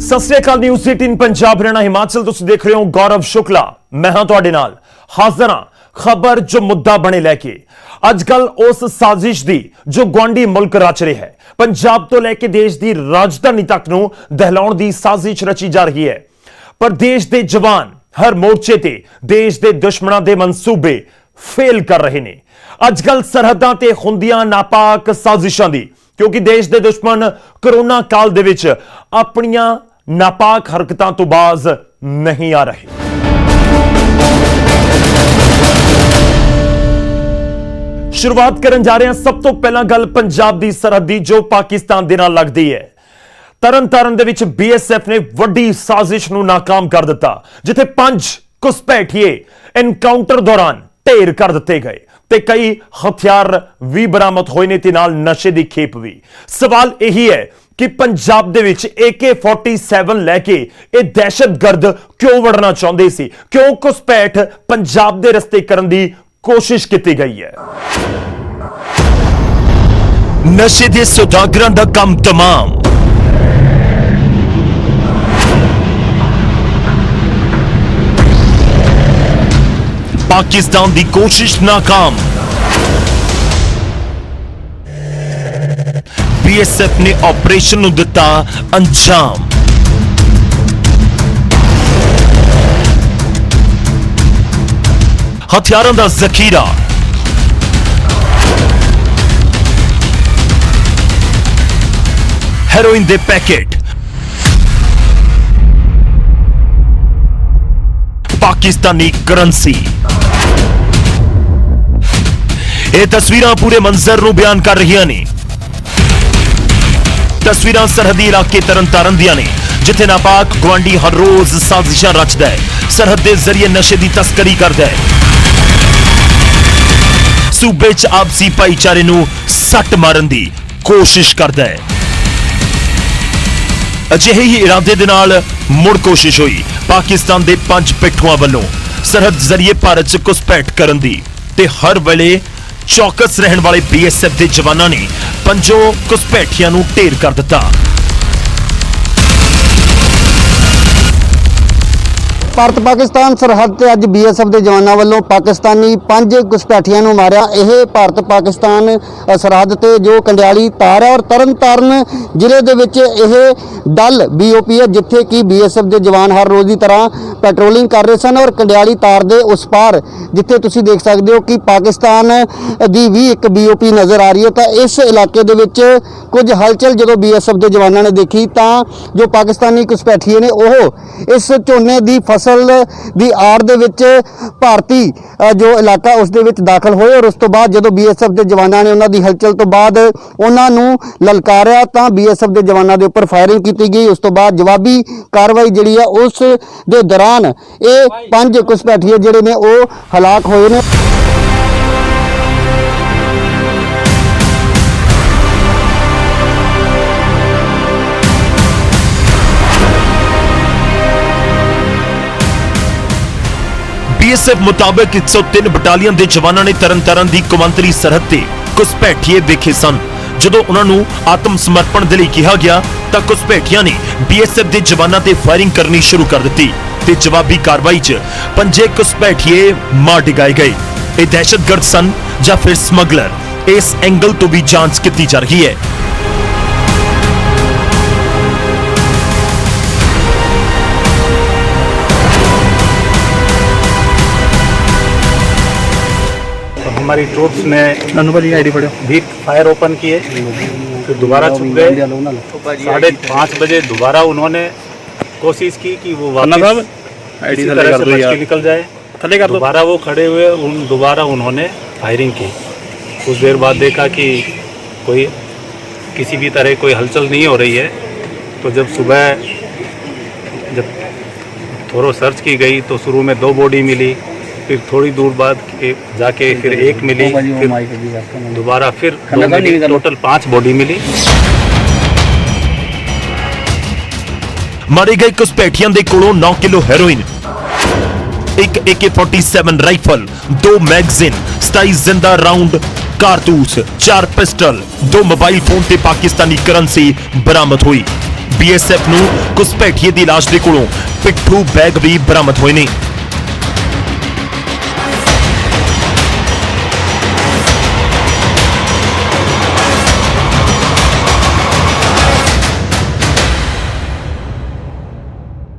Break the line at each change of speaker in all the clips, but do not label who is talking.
ਸਤਿ ਸ੍ਰੀ ਅਕਾਲ। News 18 Punjab Haryana Himachal ਤੁਸੀਂ देख रहे हो गौरव शुक्ला। मैं हाँ ਤੁਹਾਡੇ ਨਾਲ हाजिर हाँ खबर जो मुद्दा बने लैके अजकल उस साजिश दी जो गुआंढी मुल्क रच रहा है। पंजाब तो लैके देश की राजधानी तक नूं दहलाउण दी साजिश रची जा रही है, पर देश के जवान हर मोर्चे ते देश के दुश्मनों के मंसूबे फेल कर रहे ने। अजकल सरहदां ते हुंदियां नापाक साजिशां दी, क्योंकि देश के दुश्मन कोरोना काल दे विच अपनियां नापाक हरकतां तो बाज नहीं आ रहे। शुरुआत करन जा रहे हैं सब तो पहला गल पंजाब दी सरहद दी जो पाकिस्तान दे नाल लगदी है। तरन तारण दे विच BSF ने वड्डी साजिश नूं नाकाम कर दिता, जिथे 5 घुसपैठिए एनकाउंटर दौरान ढेर कर दिते गए ते कई हथियार भी बरामद होए ने ते नाल नशे दी खेप भी। सवाल यही है कि पंजाब दे विच AK-47 लैके ये दहशतगर्द क्यों वड़ना चाहते सी, क्यों घुसपैठ पंजाब दे रस्ते करन दी कोशिश की गई है। नशे दे सौदागरां दा काम तमाम, पाकिस्तान दी कोशिश नाकाम। BSF ने ऑपरेशन नूं दिता अंजाम। हथियारों का जखीरा, हेरोइन दे पैकेट, पाकिस्तानी करंसी। ये तस्वीरां पूरे मंजर नूं बयान कर रही ने। तस्वीरां सरहदी इलाके तरन तारण दियां ने, जिथे नापाक गुआंढी हर रोज साजिशां रचदा है, सरहद के जरिए नशे की तस्करी करदा है, सूबे च आपसी भाईचारे नूं सट मारन दी कोशिश करदा है। अजिहे ही इरादे दे नाल मुड़ कोशिश हुई पाकिस्तान दे 5 पिट्ठुआं वल्लों सरहद जरिए भारत च घुसपैठ करन दी, ते हर वेले चौकस रहन वाले BSF दे जवानां ने 5 घुसपैठियां नूं ढेर कर दिता।
भारत पाकिस्तान सरहद ते अज BSF के जवानों वालों पाकिस्तानी 5 घुसपैठियां नूं मारिया। यह भारत पाकिस्तान सरहद ते जो कंडियाली तार है और तरन तारण जिले दे विच यह डल BOP है, जिथे कि BSF के जवान हर रोज़ की तरह पैट्रोलिंग कर रहे सन। और कंडियाली तार दे उस पार जिथे तुसीं देख सकते हो कि पाकिस्तान की भी एक BOP नज़र आ रही है। तो इस इलाके दे विच कुछ हलचल जो BSF के जवानों ने देखी, तो जो पाकिस्तानी घुसपैठिए ने वो इस झोने की फसल दी आड़ दे विच भारती जो इलाका उस दे विच दाखिल होए। और उस तो बाद जो BSF के जवानों ने उन्होंने हलचल तो बाद उन्होंने ललकारिया, तो BSF के जवानों के उपर फायरिंग की गई। उस तो बाद जवाबी कार्रवाई जी है उस दे दौरान ये 5 घुसपैठिए जिहड़े ने वो हलाक होए ने।
BSF मुताबिक 103 बटालियन के जवानों ने तरन तारण की कौमांतरी सरहद से घुसपैठिए वेखे सन। जदों उन्होंने आत्म समर्पण के लिए कहा गया तो घुसपैठियां ने BSF के जवानों ते फायरिंग करनी शुरू कर दी ते जवाबी कार्रवाई च 5 घुसपैठिए मार डिगाए गए। ये दहशतगर्द सन या फिर स्मगलर, इस एंगल तो भी जांच की जा रही है।
हमारी ट्रूप्स ने भी फायर ओपन किए, फिर दोबारा छुप गए। 5:30 बजे दोबारा उन्होंने कोशिश की कि वो वापस इसी तरह से बच के निकल जाए। दोबारा वो खड़े हुए, दोबारा उन्होंने फायरिंग की। कुछ देर बाद देखा कि कोई किसी भी तरह कोई हलचल नहीं हो रही है, तो जब सुबह जब थोड़ा सर्च की गई तो शुरू में 2 बॉडी मिली, फिर थोड़ी दूर बाद जाके फिर 1 मिली, फिर दोबारा फिर 2 मिली, टोटल 5 बॉडी मिली।
मारे गए घुसपैठियां दे कोलों 9 किलो हेरोइन, एक AK-47 राइफल, 2 मैगजीन, 27 जिंदा राउंड कारतूस, 4 पिस्टल, 2 मोबाइल फोन ते पाकिस्तानी करेंसी बरामद हुई। BSF ਨੂੰ ਘੁਸਪੈਠੀਏ ਦੀ ਲਾਸ਼ ਦੇ ਕੋਲੋਂ ਪਿੱਠੂ ਬੈਗ ਵੀ ਬਰਾਮਦ ਹੋਏ ਨੇ।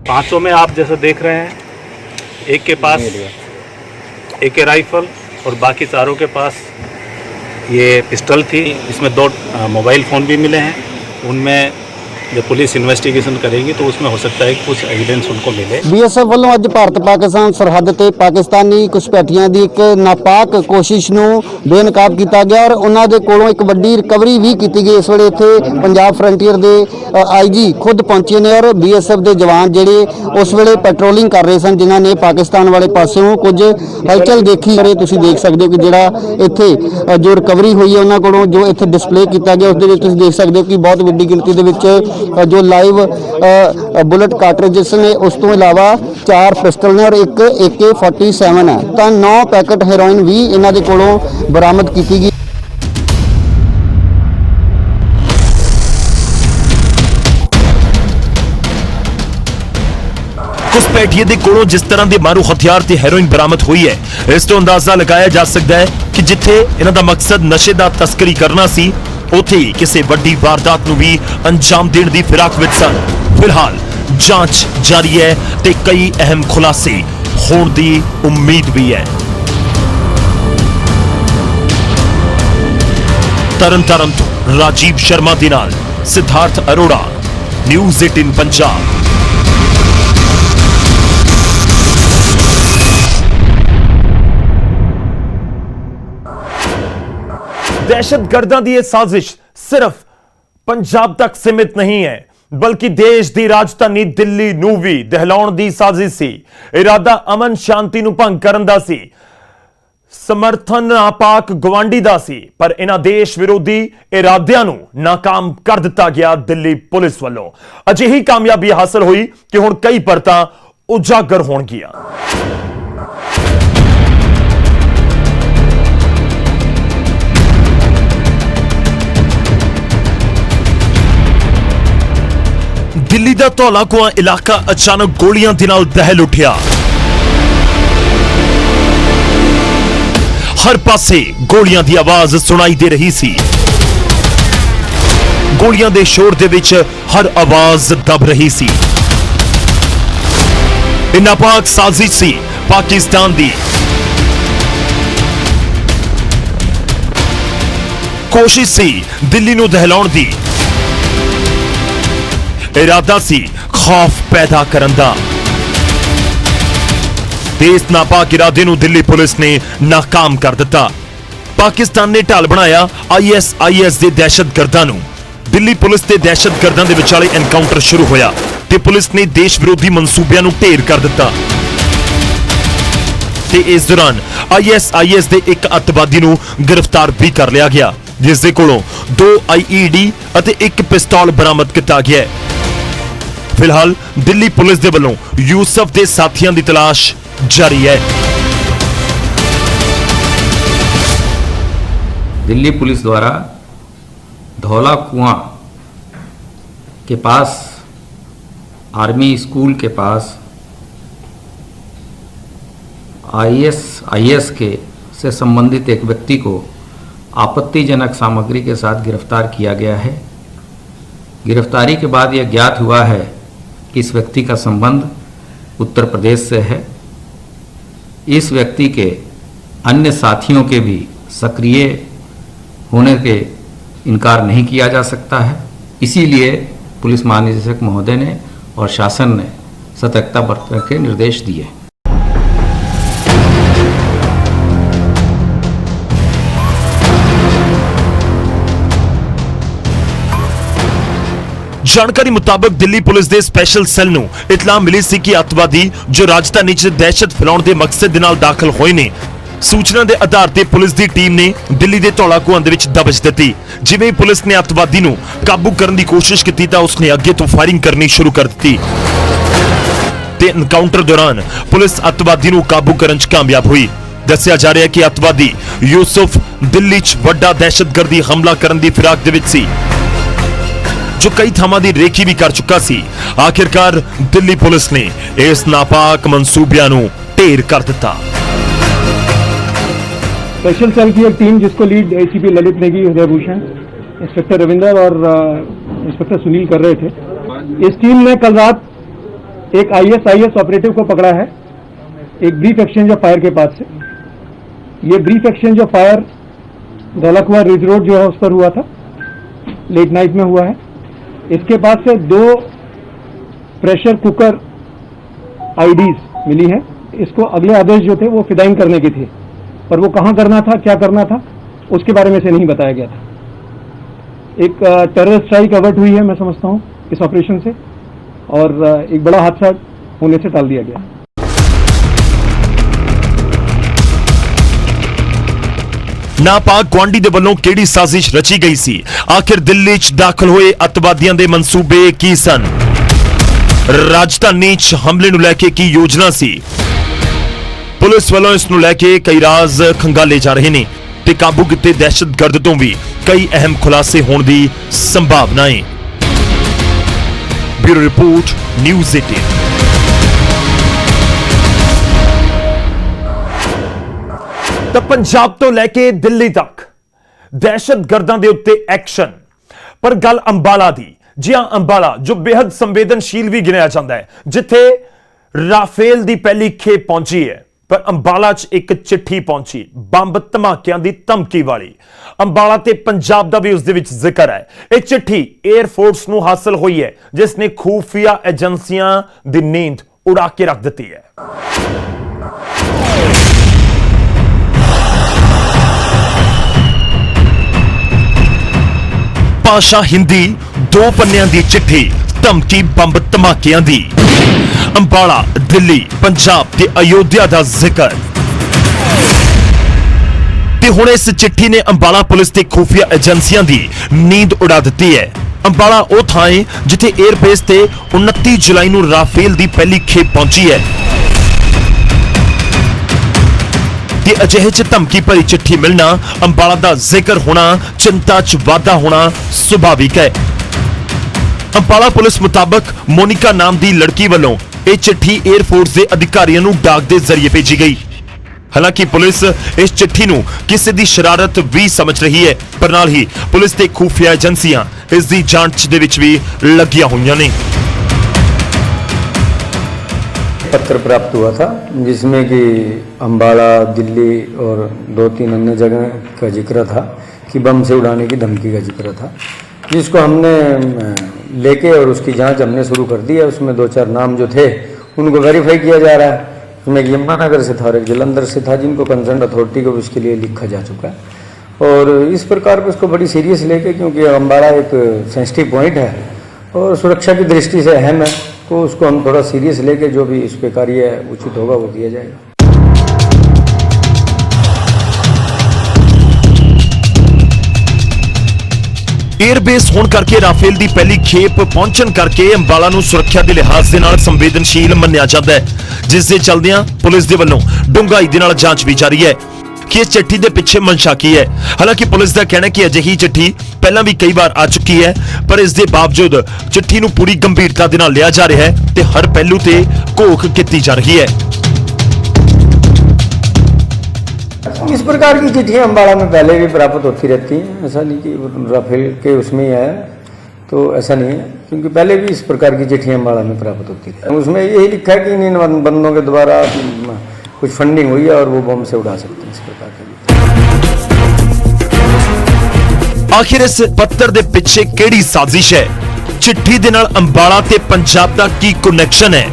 पांचों में आप जैसा देख रहे हैं, एक के पास एक राइफल और बाकी चारों के पास ये पिस्टल थी। इसमें 2 मोबाइल फ़ोन भी मिले हैं। उनमें जब पुलिस इन्वेस्टिगेशन करेगी तो उसमें हो सकता है कि कुछ एविडेंस उनको मिले।
BSF ਵੱਲੋਂ ਅੱਜ ਭਾਰਤ ਪਾਕਿਸਤਾਨ ਸਰਹੱਦ ਤੇ ਪਾਕਿਸਤਾਨੀ ਘੁਸਪੈਠੀਆਂ ਦੀ ਇੱਕ ਨਾਪਾਕ ਕੋਸ਼ਿਸ਼ ਨੂੰ ਬੇਨਕਾਬ ਕੀਤਾ ਗਿਆ ਔਰ ਉਹਨਾਂ ਦੇ ਕੋਲੋਂ ਇੱਕ ਵੱਡੀ ਰਿਕਵਰੀ ਵੀ ਕੀਤੀ ਗਈ। ਇਸ ਵੇਲੇ ਇੱਥੇ ਪੰਜਾਬ ਫਰੰਟੀਅਰ ਦੇ IG ਖੁਦ ਪਹੁੰਚੇ ਨੇ ਔਰ BSF ਦੇ ਜਵਾਨ ਜਿਹੜੇ ਉਸ ਵੇਲੇ ਪੈਟਰੋਲਿੰਗ ਕਰ ਰਹੇ ਸਨ, ਜਿਨ੍ਹਾਂ ਨੇ ਪਾਕਿਸਤਾਨ ਵਾਲੇ ਪਾਸਿਓਂ ਕੁਝ ਹਲਚਲ ਦੇਖੀ। ਤੁਸੀਂ ਦੇਖ ਸਕਦੇ ਹੋ ਕਿ ਜਿਹੜਾ ਇੱਥੇ ਜੋ ਰਿਕਵਰੀ ਹੋਈ ਹੈ ਉਹਨਾਂ ਕੋਲੋਂ ਜੋ ਇੱਥੇ ਡਿਸਪਲੇ ਕੀਤਾ ਗਿਆ, ਉਸ ਦੇ ਵਿੱਚ ਤੁਸੀਂ ਦੇਖ ਸਕਦੇ ਹੋ ਕਿ ਬਹੁਤ ਵੱਡੀ ਗਿਣਤੀ ਦੇ ਵਿੱਚ ਜੋ ਲਾਈਵ ਬੁਲਟ ਕਾਰਟ੍ਰਿਜਸ ਨੇ, ਉਸ ਤੋਂ ਇਲਾਵਾ 4 ਪਿਸਟਲ ਨੇ ਔਰ ਇੱਕ AK-47 ਹੈ। ਤਾਂ 9 ਪੈਕਟ ਹੈਰੋਇਨ ਵੀ ਇਹਨਾਂ ਦੇ ਕੋਲੋਂ ਬਰਾਮਦ ਕੀਤੀ ਗਈ।
ਘੁਸਪੈਠੀਏ ਦੇ ਕੋਲੋਂ ਜਿਸ ਤਰ੍ਹਾਂ ਦੇ ਮਾਰੂ ਹਥਿਆਰ ਤੇ ਹੈਰੋਇਨ ਬਰਾਮਦ ਹੋਈ ਹੈ, ਇਸ ਤੋਂ ਅੰਦਾਜ਼ਾ ਲਗਾਇਆ ਜਾ ਸਕਦਾ ਹੈ ਕਿ ਜਿੱਥੇ ਇਹਨਾਂ ਦਾ ਮਕਸਦ ਨਸ਼ੇ ਦਾ ਤਸਕਰੀ ਕਰਨਾ ਸੀ, ਉੱਥੇ ਹੀ ਕਿਸੇ ਵੱਡੀ ਵਾਰਦਾਤ ਨੂੰ ਵੀ ਅੰਜਾਮ ਦੇਣ ਦੀ ਫਿਰਾਕ ਵਿੱਚ ਸਨ। ਫਿਲਹਾਲ ਜਾਂਚ ਜਾਰੀ ਹੈ ਤੇ ਕਈ ਅਹਿਮ ਖੁਲਾਸੇ ਹੋਣ ਦੀ ਉਮੀਦ ਵੀ ਹੈ। ਤਰਨਤਾਰਨ ਤੋਂ ਰਾਜੀਵ ਸ਼ਰਮਾ ਦੇ ਨਾਲ ਸਿਧਾਰਥ ਅਰੋੜਾ, ਨਿਊਜ਼ 18 ਪੰਜਾਬ। दहशतगर्दां दी यह साजिश सिर्फ पंजाब तक सीमित नहीं है, बल्कि देश की राजधानी दिल्ली नूं भी दहलाउण दी साजिश सी। इरादा अमन शांति नूं भंग करन दा सी, समर्थन नापाक गवांडी दा सी, पर इन्हां देश विरोधी इरादियां नूं नाकाम कर दिता गया दिल्ली पुलिस वालों। अजिही कामयाबी हासिल हुई कि हुण कई परतां उजागर होणगियां। दिल्ली का धौला कुआं इलाका अचानक गोलियां दे नाल दहल उठिया। हर पासे गोलियां दी आवाज सुनाई दे रही सी। गोलियां दे शोर दे विच हर आवाज दब रही सी। नापाक साजिश सी पाकिस्तान दी। कोशिश सी दिल्ली नूं दहलाउण दी। इरादा सी खौफ पैदा करन दा। इस नापाक इरादे नूं दिल्ली पुलिस ने नाकाम कर दिता। पाकिस्तान ने ढाल बनाया ISIS दे दहशतगर्दां नूं। दिल्ली पुलिस ते दहशतगर्दां दे विचाले एनकाउंटर शुरू होया ते पुलिस ने देश विरोधी मंसूबियां नूं ढेर कर दिता। ते इस दौरान ISIS दे एक अतवादी नूं गिरफ्तार भी कर लिया गया, जिस दे कोलों 2 IED अते एक पिस्तौल बरामद किया गया। फिलहाल दिल्ली पुलिस दे वल्लों यूसुफ दे साथियां दी तलाश जारी है।
दिल्ली पुलिस द्वारा धौला कुआं के पास, आर्मी स्कूल के पास ISIS के से संबंधित एक व्यक्ति को आपत्तिजनक सामग्री के साथ गिरफ्तार किया गया है। गिरफ्तारी के बाद यह ज्ञात हुआ है कि इस व्यक्ति का संबंध उत्तर प्रदेश से है। इस व्यक्ति के अन्य साथियों के भी सक्रिय होने के इनकार नहीं किया जा सकता है। इसीलिए पुलिस महानिदेशक महोदय ने और शासन ने सतर्कता बरतने के निर्देश दिए।
जानकारी मुताबिक दिल्ली पुलिस दे स्पेशल सैल नूं इतला मिली सी कि अतवादी जो राजधानी च दहशत फैलाउण दे मकसद दे नाल दाखल होए ने। सूचना के आधार पर पुलिस की टीम ने दिल्ली के धौला कुआं दे विच दबच दी। जिवें पुलिस ने अतवादी नूं काबू करने की कोशिश की तो उसने अगे तो फायरिंग करनी शुरू कर दी। एनकाउंटर दौरान पुलिस अतवादी नूं काबू करने च कामयाब हुई। दस्सिया जा रहा है कि अतवादी यूसुफ दिल्ली च वड्डा दहशतगर्दी हमला करने की फिराक दे विच सी। जो कई ਥਾਵਾਂ ਦੀ ਰੇਖੀ ਵੀ ਕਰ ਚੁੱਕਾ ਸੀ। ਆਖਿਰਕਾਰ ਦਿੱਲੀ ਪੁਲਿਸ ਨੇ ਇਸ ਨਾਪਾਕ ਮਨਸੂਬਿਆਂ ਨੂੰ ਢੇਰ ਕਰ ਦਿੱਤਾ।
स्पेशल सेल की एक टीम जिसको लीड एसीपी ललित नेगी, उदय भूषण, इंस्पेक्टर रविंदर और इंस्पेक्टर सुनील कर रहे थे। इस टीम ने कल रात एक आईएस ऑपरेटिव को पकड़ा है एक ब्रीफ एक्सचेंज ऑफ फायर के पास से। ये brief exchange of fire Dhaulakuan ridge road जो है उस पर हुआ था, लेट नाइट में हुआ है। इसके पास से 2 प्रेशर कुकर आईडीज मिली है। इसको अगले आदेश जो थे वो फिदाइन करने के थे, पर वो कहाँ करना था, क्या करना था, उसके बारे में से नहीं बताया गया था। एक टेररिस्ट स्ट्राइक अवर्ट हुई है मैं समझता हूँ इस ऑपरेशन से, और एक बड़ा हादसा होने से टाल दिया गया।
ਨਾਪਾਕ ਗੁਆਂਢੀ ਦੇ ਵੱਲੋਂ ਕਿਹੜੀ ਸਾਜ਼ਿਸ਼ ਰਚੀ ਗਈ ਸੀ? ਆਖਿਰ ਦਿੱਲੀ 'ਚ ਦਾਖਲ ਹੋਏ ਅੱਤਵਾਦੀਆਂ ਦੇ ਮਨਸੂਬੇ ਕੀ ਸਨ? ਰਾਜਧਾਨੀ 'ਚ ਹਮਲੇ ਨੂੰ ਲੈ ਕੇ ਕੀ ਯੋਜਨਾ ਸੀ? ਪੁਲਿਸ ਵੱਲੋਂ ਇਸ ਨੂੰ ਲੈ ਕੇ ਕਈ ਰਾਜ਼ ਖੰਗਾਲੇ ਜਾ ਰਹੇ ਨੇ ਤੇ ਕਾਬੂ ਕੀਤੇ ਦਹਿਸ਼ਤਗਰਦ ਤੋਂ ਵੀ ਕਈ ਅਹਿਮ ਖੁਲਾਸੇ ਹੋਣ ਦੀ ਸੰਭਾਵਨਾ ਹੈ। Bureau report, news 18। ਤਾਂ ਪੰਜਾਬ ਤੋਂ ਲੈ ਕੇ ਦਿੱਲੀ ਤੱਕ ਦਹਿਸ਼ਤਗਰਦਾਂ ਦੇ ਉੱਤੇ ਐਕਸ਼ਨ। ਪਰ ਗੱਲ ਅੰਬਾਲਾ ਦੀ। ਜੀ ਹਾਂ, ਅੰਬਾਲਾ ਜੋ ਬੇहद ਸੰਵੇਦਨਸ਼ੀਲ ਵੀ ਗਿਣਿਆ ਜਾਂਦਾ ਹੈ, ਜਿੱਥੇ ਰਾਫੇਲ ਦੀ ਪਹਿਲੀ ਖੇਪ ਪਹੁੰਚੀ ਹੈ। ਪਰ ਅੰਬਾਲਾ 'ਚ ਇੱਕ ਚਿੱਠੀ ਪਹੁੰਚੀ, ਬੰਬ ਧਮਾਕਿਆਂ ਦੀ ਧਮਕੀ ਵਾਲੀ। ਅੰਬਾਲਾ ਤੇ ਪੰਜਾਬ ਦਾ ਵੀ ਉਸ ਦੇ ਵਿੱਚ ਜ਼ਿਕਰ ਹੈ। ਇਹ ਚਿੱਠੀ 에ਅਰ ਫੋਰਸ ਨੂੰ ਹਾਸਲ ਹੋਈ ਹੈ, ਜਿਸ ਨੇ ਖੂਫੀਆ ਏਜੰਸੀਆਂ ਦੀ ਨੀਂਦ ਉਡਾ ਕੇ ਰੱਖ ਦਿੱਤੀ ਹੈ। ਭਾਸ਼ਾ ਹਿੰਦੀ, 2 ਪੰਨਿਆਂ ਦੀ ਚਿੱਠੀ, ਧਮਕੀ ਬੰਬ ਧਮਾਕਿਆਂ ਦੀ। ਅੰਬਾਲਾ, ਦਿੱਲੀ, ਪੰਜਾਬ ਤੇ ਅਯੋਧਿਆ ਦਾ ਜ਼ਿਕਰ। ਤੇ ਹੁਣ ਇਸ ਚਿੱਠੀ ਨੇ ਅੰਬਾਲਾ ਪੁਲਿਸ ਤੇ ਖੂਫੀਆ ਏਜੰਸੀਆਂ ਦੀ ਨੀਂਦ ਉਡਾ ਦਿੱਤੀ ਹੈ। ਅੰਬਾਲਾ ਉਹ ਥਾਂ ਹੈ ਜਿੱਥੇ 에ਅਰਬੇਸ ਤੇ 29 ਜੁਲਾਈ ਨੂੰ ਰਾਫੇਲ ਦੀ ਪਹਿਲੀ ਖੇਪ ਪਹੁੰਚੀ ਹੈ। ਤੇ ਅਜਿਹੇ 'ਚ ਧਮਕੀ ਭਰੀ ਚਿੱਠੀ ਮਿਲਣਾ, ਅੰਬਾਲਾ ਦਾ ਜ਼ਿਕਰ ਹੋਣਾ, ਚਿੰਤਾ 'ਚ ਵਾਧਾ ਹੋਣਾ ਸੁਭਾਵਿਕ ਹੈ। ਅੰਬਾਲਾ ਪੁਲਿਸ ਮੁਤਾਬਕ ਮੋਨਿਕਾ ਨਾਮ ਦੀ ਲੜਕੀ ਵੱਲੋਂ ਇਹ ਚਿੱਠੀ 에ਅਰ ਫੋਰਸ ਦੇ ਅਧਿਕਾਰੀਆਂ ਨੂੰ ਡਾਕ ਦੇ ਜ਼ਰੀਏ ਭੇਜੀ ਗਈ। ਹਾਲਾਂਕਿ ਪੁਲਿਸ ਇਸ ਚਿੱਠੀ ਨੂੰ ਕਿਸੇ ਦੀ ਸ਼ਰਾਰਤ ਵੀ ਸਮਝ ਰਹੀ ਹੈ, ਪਰ ਨਾਲ ਹੀ ਪੁਲਿਸ ਤੇ ਖੂਫੀਆ ਏਜੰਸੀਆਂ ਇਸ ਦੀ ਜਾਂਚ ਦੇ ਵਿੱਚ ਵੀ ਲੱਗੀਆਂ ਹੋਈਆਂ ਨੇ।
पत्र प्राप्त हुआ था जिसमें कि अम्बाड़ा, दिल्ली और 2-3 अन्य जगह का जिक्र था कि बम से उड़ाने की धमकी का जिक्र था, जिसको हमने लेके और उसकी जांच हमने शुरू कर दी है। उसमें 2-4 नाम जो थे उनको वेरीफाई किया जा रहा है। उसमें एक यमुनानगर से था और एक जलंधर से था, जिनको कंसर्न अथॉरिटी को इसके लिए लिखा जा चुका है। और इस प्रकार को इसको बड़ी सीरियस लेके, क्योंकि अम्बाड़ा एक सेंसिटिव पॉइंट है और सुरक्षा की दृष्टि से अहम है, तो उसको हम थोड़ा सीरियस लेके जो भी इस पे कार्य उचित होगा वो दिया जाएगा।
에ਅਰਬੇਸ ਹੋਣ ਕਰਕੇ ਰਾਫੇਲ ਦੀ ਪਹਿਲੀ ਖੇਪ ਪਹੁੰਚਣ ਕਰਕੇ ਅੰਬਾਲਾ ਨੂੰ ਸੁਰੱਖਿਆ ਦੇ ਲਿਹਾਜ਼ ਦੇ ਨਾਲ ਸੰਵੇਦਨਸ਼ੀਲ ਮੰਨਿਆ ਜਾਂਦਾ ਹੈ, ਜਿਸ ਦੇ ਚੱਲਦਿਆਂ ਪੁਲਿਸ ਦੇ ਵੱਲੋਂ ਡੂੰਘਾਈ ਦੇ ਨਾਲ ਜਾਂਚ ਵੀ ਜਾਰੀ ਹੈ ਕਿ ਇਸ ਚਿੱਠੀ ਦੇ ਪਿੱਛੇ ਮਨਸ਼ਾ ਕੀ ਹੈ। ਹਾਲਾਂਕਿ ਪੁਲਿਸ ਦਾ ਕਹਿਣਾ ਹੈ ਕਿ ਅਜਿਹੀ ਚਿੱਠੀ ਪਹਿਲਾਂ ਵੀ ਕਈ ਵਾਰ ਆ ਚੁੱਕੀ ਹੈ, ਪਰ ਇਸ ਦੇ ਬਾਵਜੂਦ ਚਿੱਠੀ ਨੂੰ ਪੂਰੀ ਗੰਭੀਰਤਾ ਦੇ ਨਾਲ ਲਿਆ ਜਾ ਰਿਹਾ ਹੈ ਤੇ ਹਰ ਪਹਿਲੂ ਤੇ ਘੋਖ ਕੀਤੀ ਜਾ ਰਹੀ ਹੈ।
इस प्रकार की चिट्ठियाँ अम्बाड़ा में पहले भी प्राप्त होती रहती हैं, ऐसा नहीं कि राफेल के उसमें ही है, तो ऐसा नहीं है, क्योंकि पहले भी इस प्रकार की चिट्ठियाँ अम्बाड़ा में प्राप्त होती है। उसमें यही लिखा है कि इन बंदों के द्वारा कुछ फंडिंग हुई है और वो बम से उड़ा सकते हैं, इस प्रकार के।
ਆਖਿਰ ਇਸ ਪੱਤਰ ਦੇ ਪਿੱਛੇ ਕਿਹੜੀ ਸਾਜ਼ਿਸ਼ ਹੈ? ਚਿੱਠੀ ਦੇ ਨਾਲ ਅੰਬਾਲਾ ਤੇ ਪੰਜਾਬ ਦਾ ਕੀ ਕਨੈਕਸ਼ਨ ਹੈ?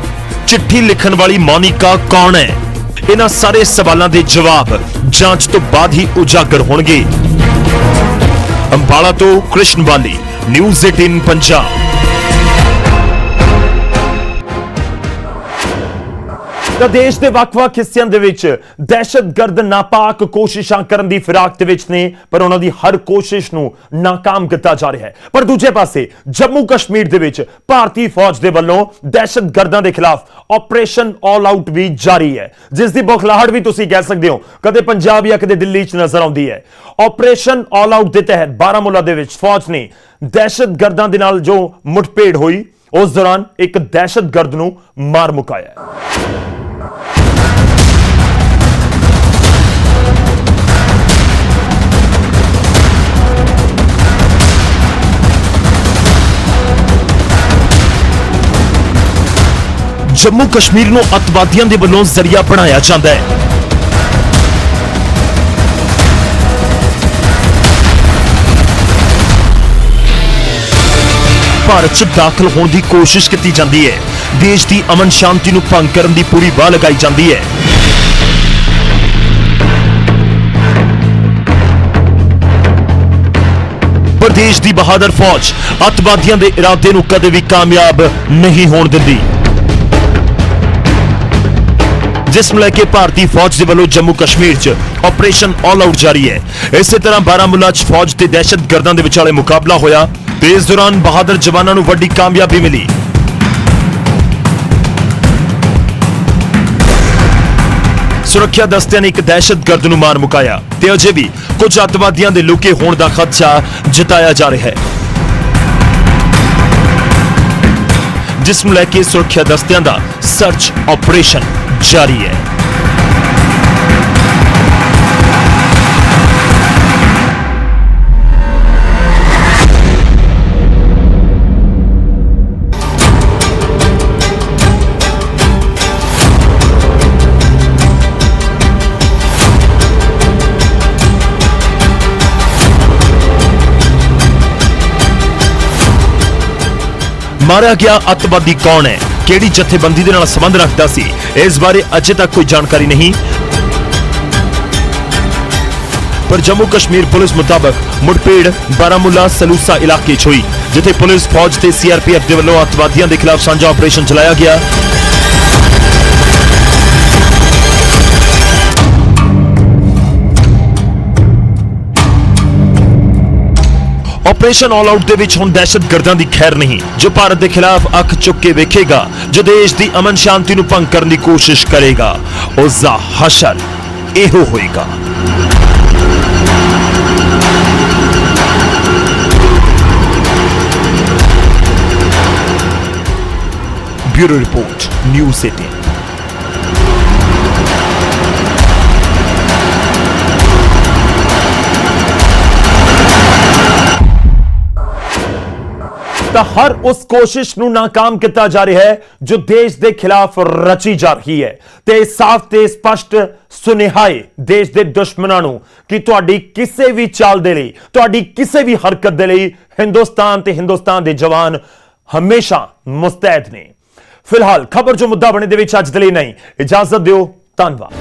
ਚਿੱਠੀ ਲਿਖਣ ਵਾਲੀ ਮੋਨਿਕਾ ਕੌਣ ਹੈ? ਇਹਨਾਂ ਸਾਰੇ ਸਵਾਲਾਂ ਦੇ ਜਵਾਬ ਜਾਂਚ ਤੋਂ ਬਾਅਦ ਹੀ ਉਜਾਗਰ ਹੋਣਗੇ। ਅੰਬਾਲਾ ਤੋਂ ਕ੍ਰਿਸ਼ਨ ਵਾਲੀ, ਨਿਊਜ਼ 18 ਪੰਜਾਬ। ਤਾਂ ਦੇਸ਼ ਦੇ ਵੱਖ-ਵੱਖ ਹਿੱਸਿਆਂ ਦੇ ਵਿੱਚ ਦਹਿਸ਼ਤਗਰਦ ਨਾਪਾਕ ਕੋਸ਼ਿਸ਼ਾਂ ਕਰਨ ਦੀ ਫਿਰਾਕ ਦੇ ਵਿੱਚ ਨੇ, ਪਰ ਉਹਨਾਂ ਦੀ ਹਰ ਕੋਸ਼ਿਸ਼ ਨੂੰ ਨਾਕਾਮ ਕੀਤਾ ਜਾ ਰਿਹਾ ਹੈ। ਪਰ ਦੂਜੇ ਪਾਸੇ ਜੰਮੂ ਕਸ਼ਮੀਰ ਦੇ ਵਿੱਚ ਭਾਰਤੀ ਫੌਜ ਦੇ ਵੱਲੋਂ ਦਹਿਸ਼ਤਗਰਦਾਂ ਦੇ ਖਿਲਾਫ ਆਪਰੇਸ਼ਨ ਆਲ ਆਊਟ ਵੀ ਜਾਰੀ ਹੈ, ਜਿਸ ਦੀ ਬੌਖਲਾਹਟ ਵੀ ਤੁਸੀਂ ਕਹਿ ਸਕਦੇ ਹੋ ਕਦੇ ਪੰਜਾਬ ਜਾਂ ਕਦੇ ਦਿੱਲੀ 'ਚ ਨਜ਼ਰ ਆਉਂਦੀ ਹੈ। ਆਪਰੇਸ਼ਨ ਆਲ ਆਊਟ ਦੇ ਤਹਿਤ ਬਾਰਾਮੂਲਾ ਦੇ ਵਿੱਚ ਫੌਜ ਨੇ ਦਹਿਸ਼ਤਗਰਦਾਂ ਦੇ ਨਾਲ ਜੋ ਮੁੱਠਭੇੜ ਹੋਈ, ਉਸ ਦੌਰਾਨ ਇੱਕ ਦਹਿਸ਼ਤਗਰਦ ਨੂੰ ਮਾਰ ਮੁਕਾਇਆ ਹੈ। ਜੰਮੂ ਕਸ਼ਮੀਰ ਨੂੰ ਅੱਤਵਾਦੀਆਂ ਦੇ ਵੱਲੋਂ ਜ਼ਰੀਆ ਬਣਾਇਆ ਜਾਂਦਾ ਹੈ। ਭਾਰਤ 'ਚ ਦਾਖਲ ਹੋਣ ਦੀ ਕੋਸ਼ਿਸ਼ ਕੀਤੀ ਜਾਂਦੀ ਹੈ। ਦੇਸ਼ ਦੀ ਅਮਨ ਸ਼ਾਂਤੀ ਨੂੰ ਭੰਗ ਕਰਨ ਦੀ ਪੂਰੀ ਵਾਹ ਲਗਾਈ ਜਾਂਦੀ ਹੈ। ਪਰ ਦੇਸ਼ ਦੀ ਬਹਾਦਰ ਫੌਜ ਅੱਤਵਾਦੀਆਂ ਦੇ ਇਰਾਦੇ ਨੂੰ ਕਦੇ ਵੀ ਕਾਮਯਾਬ ਨਹੀਂ ਹੋਣ ਦਿੰਦੀ, ਜਿਸ ਨੂੰ ਲੈ ਕੇ ਭਾਰਤੀ ਫੌਜ ਦੇ ਵੱਲੋਂ ਜੰਮੂ ਕਸ਼ਮੀਰ 'ਚ ਆਪਰੇਸ਼ਨ ਆਲ ਆਊਟ ਜਾਰੀ ਹੈ। ਇਸੇ ਤਰ੍ਹਾਂ ਬਾਰਾਮੂਲਾ 'ਚ ਫੌਜ ਤੇ ਦਹਿਸ਼ਤਗਰਦਾਂ ਦੇ ਵਿਚਾਲੇ ਮੁਕਾਬਲਾ ਹੋਇਆ ਤੇ ਇਸ ਦੌਰਾਨ ਬਹਾਦਰ ਜਵਾਨਾਂ ਨੂੰ ਵੱਡੀ ਕਾਮਯਾਬੀ ਮਿਲੀ। ਸੁਰੱਖਿਆ ਦਸਤਿਆਂ ਨੇ ਇੱਕ ਦਹਿਸ਼ਤਗਰਦ ਨੂੰ ਮਾਰ ਮੁਕਾਇਆ ਤੇ ਅਜੇ ਵੀ ਕੁਝ ਅੱਤਵਾਦੀਆਂ ਦੇ ਲੁਕੇ ਹੋਣ ਦਾ ਖਦਸ਼ਾ ਜਤਾਇਆ ਜਾ ਰਿਹਾ ਹੈ, ਜਿਸ ਨੂੰ ਲੈ ਕੇ ਸੁਰੱਖਿਆ ਦਸਤਿਆਂ ਦਾ ਸਰਚ ਆਪਰੇਸ਼ਨ ਜਾਰੀ ਹੈ। ਮਾਰਿਆ ਗਿਆ ਅੱਤਵਾਦੀ ਕੌਣ ਹੈ, ਕਿਹੜੀ ਜਥੇਬੰਦੀ ਦੇ ਨਾਲ ਸੰਬੰਧ ਰੱਖਦਾ ਸੀ, ਇਸ ਬਾਰੇ ਅਜੇ ਤੱਕ ਕੋਈ ਜਾਣਕਾਰੀ ਨਹੀਂ। ਪਰ ਜੰਮੂ ਕਸ਼ਮੀਰ ਪੁਲਿਸ ਮੁਤਾਬਕ ਮੁੱਠਭੇੜ ਬਾਰਾਮੂਲਾ ਸਲੂਸਾ ਇਲਾਕੇ 'ਚ ਹੋਈ, ਜਿੱਥੇ ਪੁਲਿਸ ਫੌਜ ਤੇ ਸੀਆਰਪੀਐਫ ਦੇ ਵੱਲੋਂ ਅੱਤਵਾਦੀਆਂ ਦੇ ਖਿਲਾਫ ਸਾਂਝਾ ਆਪਰੇਸ਼ਨ ਚਲਾਇਆ ਗਿਆ। ਆਪਰੇਸ਼ਨ ਆਲ ਆਊਟ ਦੇ ਵਿੱਚ ਹੁਣ ਦਹਿਸ਼ਤਗਰਦਾਂ ਦੀ ਖੈਰ ਨਹੀਂ, ਜੋ ਭਾਰਤ ਦੇ ਖਿਲਾਫ ਅੱਖ ਚੁੱਕ ਕੇ ਵੇਖੇਗਾ, ਜੋ ਦੇਸ਼ ਦੀ ਅਮਨ ਸ਼ਾਂਤੀ ਨੂੰ ਭੰਗ ਕਰਨ ਦੀ ਕੋਸ਼ਿਸ਼ ਕਰੇਗਾ, ਉਸ ਦਾ ਹਸ਼ਰ ਇਹੋ ਹੋਏਗਾ। Bureau report news 18। ਤਾਂ ਹਰ ਉਸ ਕੋਸ਼ਿਸ਼ ਨੂੰ ਨਾਕਾਮ ਕੀਤਾ ਜਾ ਰਿਹਾ ਹੈ ਜੋ ਦੇਸ਼ ਦੇ ਖਿਲਾਫ ਰਚੀ ਜਾ ਰਹੀ ਹੈ ਤੇ ਸਾਫ਼ ਤੇ ਸਪਸ਼ਟ ਸੁਨੇਹਾ ਹੈ ਦੇਸ਼ ਦੇ ਦੁਸ਼ਮਣਾਂ ਨੂੰ ਕਿ ਤੁਹਾਡੀ ਕਿਸੇ ਵੀ ਚਾਲ ਦੇ ਲਈ, ਤੁਹਾਡੀ ਕਿਸੇ ਵੀ ਹਰਕਤ ਦੇ ਲਈ ਹਿੰਦੁਸਤਾਨ ਤੇ ਹਿੰਦੁਸਤਾਨ ਦੇ ਜਵਾਨ ਹਮੇਸ਼ਾ ਮੁਸਤੈਦ ਨੇ। ਫਿਲਹਾਲ ਖਬਰ ਜੋ ਮੁੱਦਾ ਬਣੇ ਦੇ ਵਿੱਚ ਅੱਜ ਦੇ ਲਈ ਨਹੀਂ, ਇਜਾਜ਼ਤ ਦਿਓ, ਧੰਨਵਾਦ।